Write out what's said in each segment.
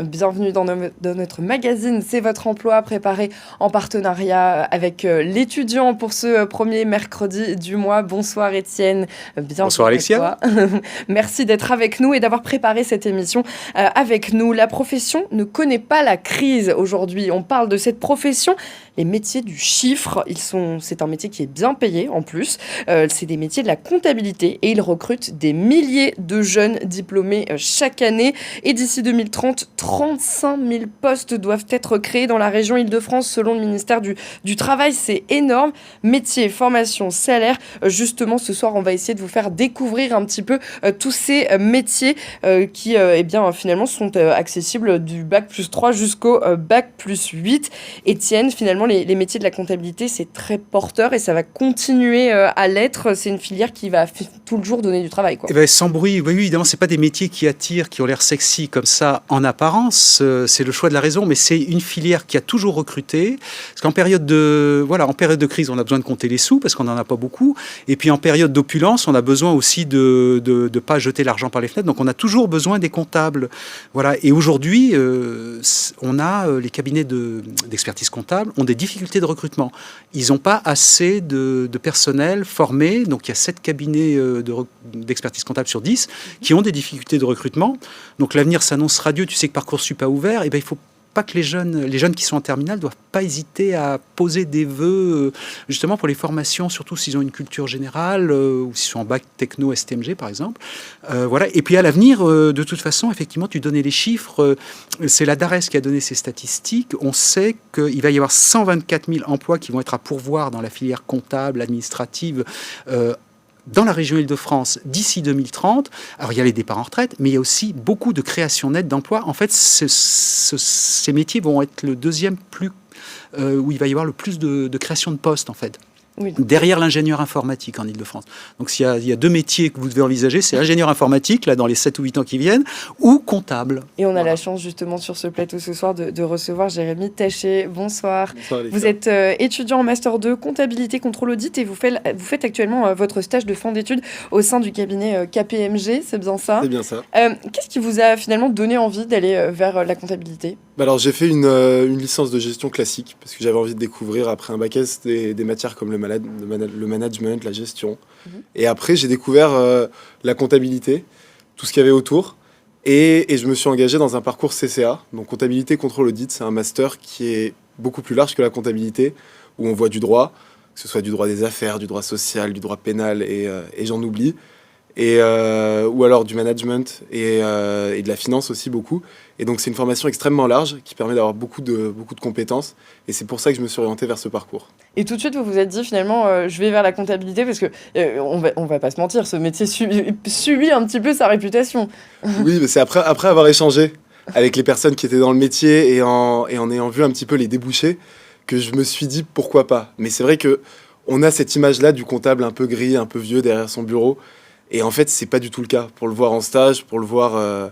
Bienvenue dans notre magazine C'est votre emploi, préparé en partenariat avec l'étudiant pour ce premier mercredi du mois. Bonsoir Étienne, bienvenue. Bonsoir Alexia. Merci d'être avec nous et d'avoir préparé cette émission avec nous. La profession ne connaît pas la crise aujourd'hui. On parle de cette profession, les métiers du chiffre. C'est un métier qui est bien payé en plus. C'est des métiers de la comptabilité et ils recrutent des milliers de jeunes diplômés chaque année. Et d'ici 2030, 35 000 postes doivent être créés dans la région Île-de-France selon le ministère du Travail. C'est énorme. Métier, formation, salaire. Justement, ce soir, on va essayer de vous faire découvrir un petit peu tous ces métiers qui, finalement, sont accessibles du bac plus 3 jusqu'au bac plus 8. Étienne, finalement, les métiers de la comptabilité, c'est très porteur et ça va continuer à l'être. C'est une filière qui va tout le jour donner du travail, quoi. Eh ben, sans bruit, oui, évidemment, c'est pas des métiers qui attirent, qui ont l'air sexy comme ça en apparence. C'est le choix de la raison, mais c'est une filière qui a toujours recruté. Parce qu'en période de crise, on a besoin de compter les sous parce qu'on n'en a pas beaucoup. Et puis en période d'opulence, on a besoin aussi de pas jeter l'argent par les fenêtres. Donc on a toujours besoin des comptables. Voilà. Et aujourd'hui, on a les cabinets d'expertise comptable ont des difficultés de recrutement. Ils n'ont pas assez de personnel formé. Donc il y a 7 cabinets d'expertise comptable sur 10 qui ont des difficultés de recrutement. Donc l'avenir s'annonce radieux. Tu sais que Parcoursup a ouvert. Et ben il faut pas que les jeunes qui sont en terminale doivent pas hésiter à poser des vœux justement pour les formations, surtout s'ils ont une culture générale ou s'ils sont en bac techno STMG par exemple. Voilà. Et puis à l'avenir, de toute façon, effectivement, tu donnais les chiffres. C'est la DARES qui a donné ces statistiques. On sait qu'il va y avoir 124 000 emplois qui vont être à pourvoir dans la filière comptable, administrative, dans la région Île-de-France d'ici 2030. Alors, il y a les départs en retraite, mais il y a aussi beaucoup de créations nettes d'emplois. En fait, ces métiers vont être le deuxième où il va y avoir le plus de création de postes, en fait. Oui. Derrière l'ingénieur informatique en Île-de-France. Donc, il y a 2 métiers que vous devez envisager, c'est ingénieur informatique, là, dans les 7 ou 8 ans qui viennent, ou comptable. Et on a la chance, justement, sur ce plateau ce soir, de recevoir Jérémy Taché. Bonsoir. Bonsoir, vous êtes étudiant en Master 2, comptabilité, contrôle audit, et vous faites actuellement votre stage de fin d'études au sein du cabinet KPMG, c'est bien ça? C'est bien ça. Qu'est-ce qui vous a finalement donné envie d'aller vers la comptabilité? Alors, j'ai fait une licence de gestion classique, parce que j'avais envie de découvrir, après un bac S, des matières comme le management, la gestion. Et après, j'ai découvert la comptabilité, tout ce qu'il y avait autour. Et je me suis engagé dans un parcours CCA, donc comptabilité, contrôle, audit. C'est un master qui est beaucoup plus large que la comptabilité, où on voit du droit, que ce soit du droit des affaires, du droit social, du droit pénal, et j'en oublie. Ou alors du management et de la finance aussi beaucoup. Et donc c'est une formation extrêmement large qui permet d'avoir beaucoup de compétences. Et c'est pour ça que je me suis orienté vers ce parcours. Et tout de suite, vous vous êtes dit finalement, je vais vers la comptabilité parce que on va pas se mentir, ce métier subit un petit peu sa réputation. Oui, mais c'est après avoir échangé avec les personnes qui étaient dans le métier et en ayant vu un petit peu les débouchés que je me suis dit pourquoi pas. Mais c'est vrai que on a cette image-là du comptable un peu gris, un peu vieux derrière son bureau. Et en fait, c'est pas du tout le cas. Pour le voir en stage, pour le voir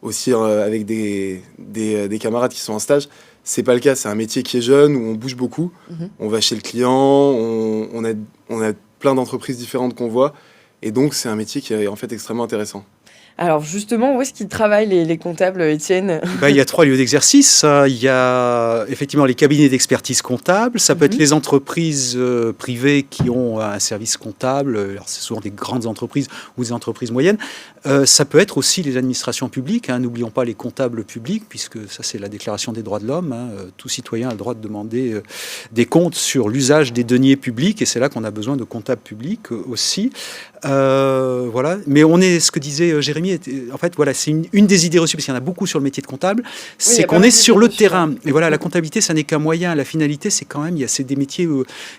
aussi avec des camarades qui sont en stage, c'est pas le cas. C'est un métier qui est jeune, où on bouge beaucoup. On va chez le client, on a plein d'entreprises différentes qu'on voit. Et donc, c'est un métier qui est en fait extrêmement intéressant. Alors justement, où est-ce qu'ils travaillent les comptables, Étienne? Il y a 3 lieux d'exercice. Il y a effectivement les cabinets d'expertise comptable. Ça peut être les entreprises privées qui ont un service comptable. Alors, c'est souvent des grandes entreprises ou des entreprises moyennes. Ça peut être aussi les administrations publiques. N'oublions pas les comptables publics, puisque ça, c'est la Déclaration des droits de l'homme. Tout citoyen a le droit de demander des comptes sur l'usage des deniers publics. Et c'est là qu'on a besoin de comptables publics aussi. Voilà. Mais on est, ce que disait Jérémy, en fait, voilà, c'est une des idées reçues, parce qu'il y en a beaucoup sur le métier de comptable, c'est qu'on est sur le terrain. Et voilà, la comptabilité, ça n'est qu'un moyen. La finalité, c'est quand même, c'est des métiers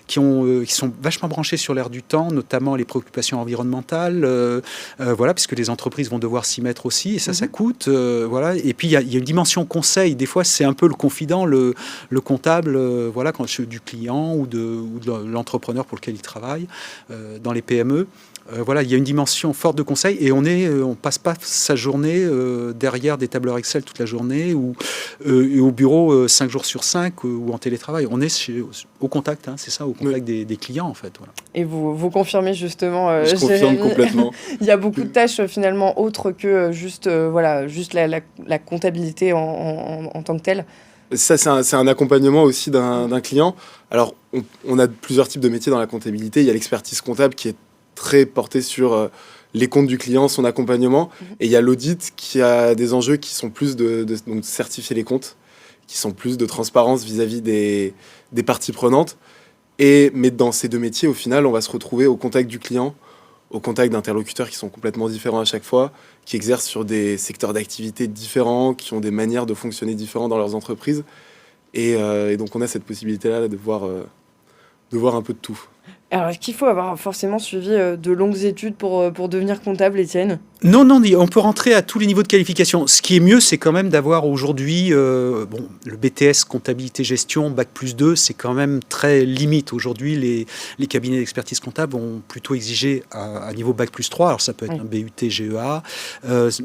qui sont vachement branchés sur l'air du temps, notamment les préoccupations environnementales, voilà, puisque les entreprises vont devoir s'y mettre aussi, et ça coûte, voilà. Et puis, il y a une dimension conseil. Des fois, c'est un peu le confident, le comptable, voilà, du client ou de l'entrepreneur pour lequel il travaille, dans les PME. Voilà, il y a une dimension forte de conseil et on passe pas sa journée derrière des tableurs Excel toute la journée ou au bureau 5 jours sur 5 ou en télétravail. On est au contact, hein, c'est ça, au contact des clients en fait. Voilà. Et vous confirmez justement, Je confirme complètement. Il y a beaucoup de tâches finalement autres que juste la comptabilité en tant que telle. Ça, c'est un accompagnement aussi d'un client. Alors, on a plusieurs types de métiers dans la comptabilité. Il y a l'expertise comptable qui est très portée sur les comptes du client, son accompagnement. Et il y a l'audit qui a des enjeux qui sont plus donc certifier les comptes, qui sont plus de transparence vis-à-vis des parties prenantes. Mais dans ces deux métiers, au final, on va se retrouver au contact du client, au contact d'interlocuteurs qui sont complètement différents à chaque fois, qui exercent sur des secteurs d'activité différents, qui ont des manières de fonctionner différentes dans leurs entreprises. Et donc, on a cette possibilité-là de voir un peu de tout. Alors, est-ce qu'il faut avoir forcément suivi de longues études pour devenir comptable, Étienne ? Non, on peut rentrer à tous les niveaux de qualification. Ce qui est mieux, c'est quand même d'avoir aujourd'hui, le BTS comptabilité gestion, bac+2, c'est quand même très limite. Aujourd'hui, les cabinets d'expertise comptable ont plutôt exigé un niveau bac+3. Alors ça peut être un BUT, GEA,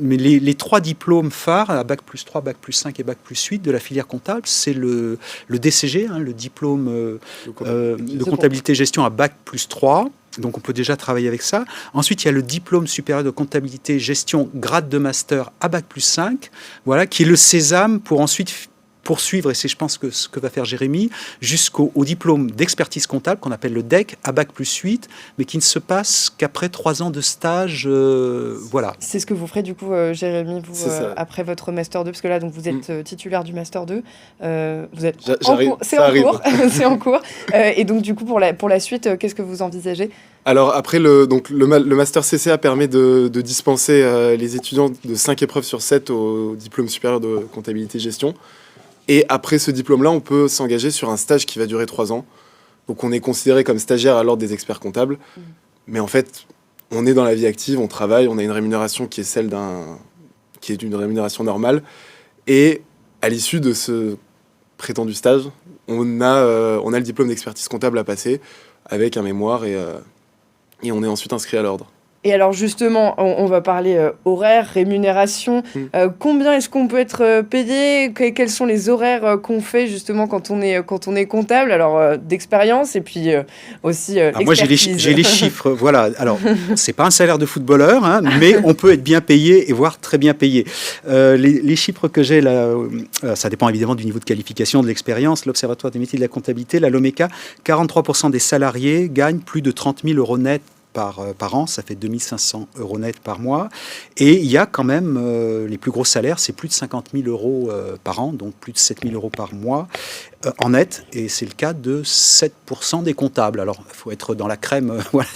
mais les 3 diplômes phares, à bac+3, bac+5 et bac+8 de la filière comptable, c'est le DCG, hein, le diplôme de comptabilité gestion à bac+3. Donc on peut déjà travailler avec ça. Ensuite, il y a le diplôme supérieur de comptabilité gestion grade de master à bac+5, voilà, qui est le sésame pour ensuite poursuivre, et c'est je pense que ce que va faire Jérémy, jusqu'au diplôme d'expertise comptable qu'on appelle le DEC à bac+8, mais qui ne se passe qu'après 3 ans de stage. Voilà. C'est ce que vous ferez du coup, Jérémy, vous, après votre Master 2, parce que là, donc, vous êtes titulaire du Master 2. Vous êtes c'est en cours. C'est en cours. Et donc, du coup, pour la suite, qu'est-ce que vous envisagez ? Alors après, le Master CCA permet de dispenser les étudiants de 5 épreuves sur 7 au diplôme supérieur de comptabilité gestion. Et après ce diplôme-là, on peut s'engager sur un stage qui va durer 3 ans. Donc on est considéré comme stagiaire à l'ordre des experts comptables. Mais en fait, on est dans la vie active, on travaille, on a une rémunération qui est qui est une rémunération normale. Et à l'issue de ce prétendu stage, on a le diplôme d'expertise comptable à passer avec un mémoire et on est ensuite inscrit à l'ordre. Et alors justement, on va parler horaire, rémunération. Combien est-ce qu'on peut être payé ? Quels sont les horaires qu'on fait justement quand on est comptable ? Alors d'expérience et puis aussi l'expertise. Moi j'ai les chiffres, voilà. Alors c'est pas un salaire de footballeur, hein, mais on peut être bien payé et voire très bien payé. Les chiffres que j'ai là, ça dépend évidemment du niveau de qualification, de l'expérience. L'Observatoire des métiers de la comptabilité, la LOMECA, 43% des salariés gagnent plus de 30 000 € net par an, ça fait 2500 € net par mois. Et il y a quand même, les plus gros salaires, c'est plus de 50 000 € par an, donc plus de 7 000 € par mois en net. Et c'est le cas de 7% des comptables. Alors, il faut être dans la crème, voilà,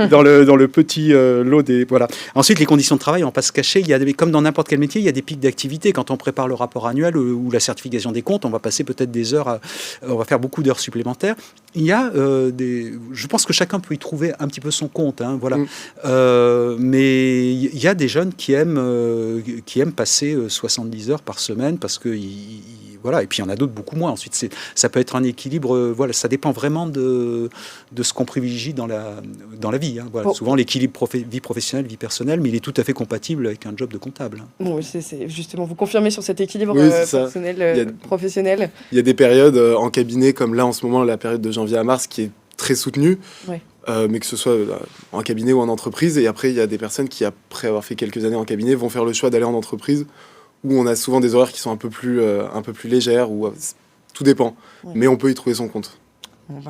dans le petit lot des... Voilà. Ensuite, les conditions de travail, on ne va pas se cacher. Comme dans n'importe quel métier, il y a des pics d'activité. Quand on prépare le rapport annuel ou la certification des comptes, on va passer peut-être des heures, on va faire beaucoup d'heures supplémentaires. Il y a je pense que chacun peut y trouver un petit peu son compte, hein, voilà. Mais il y a des jeunes qui aiment passer 70 heures par semaine parce que voilà. Et puis il y en a d'autres beaucoup moins. Ensuite, ça peut être un équilibre. Voilà, ça dépend vraiment de ce qu'on privilégie dans la vie. Hein, voilà. Bon. Souvent, l'équilibre vie professionnelle, vie personnelle, mais il est tout à fait compatible avec un job de comptable. Hein. Bon, c'est justement, vous confirmez sur cet équilibre professionnel. Il y a des périodes en cabinet, comme là en ce moment, la période de janvier à mars, qui est très soutenue. Ouais. Mais que ce soit en cabinet ou en entreprise. Et après, il y a des personnes qui, après avoir fait quelques années en cabinet, vont faire le choix d'aller en entreprise, où on a souvent des horaires qui sont un peu plus légères, ou tout dépend. Ouais. Mais on peut y trouver son compte.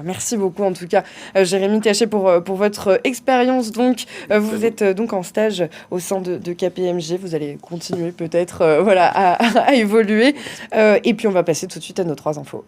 Merci beaucoup en tout cas, Jérémy Taché, pour votre expérience. Donc, vous êtes donc en stage au sein de KPMG. Vous allez continuer peut-être à évoluer. Et puis, on va passer tout de suite à nos 3 infos.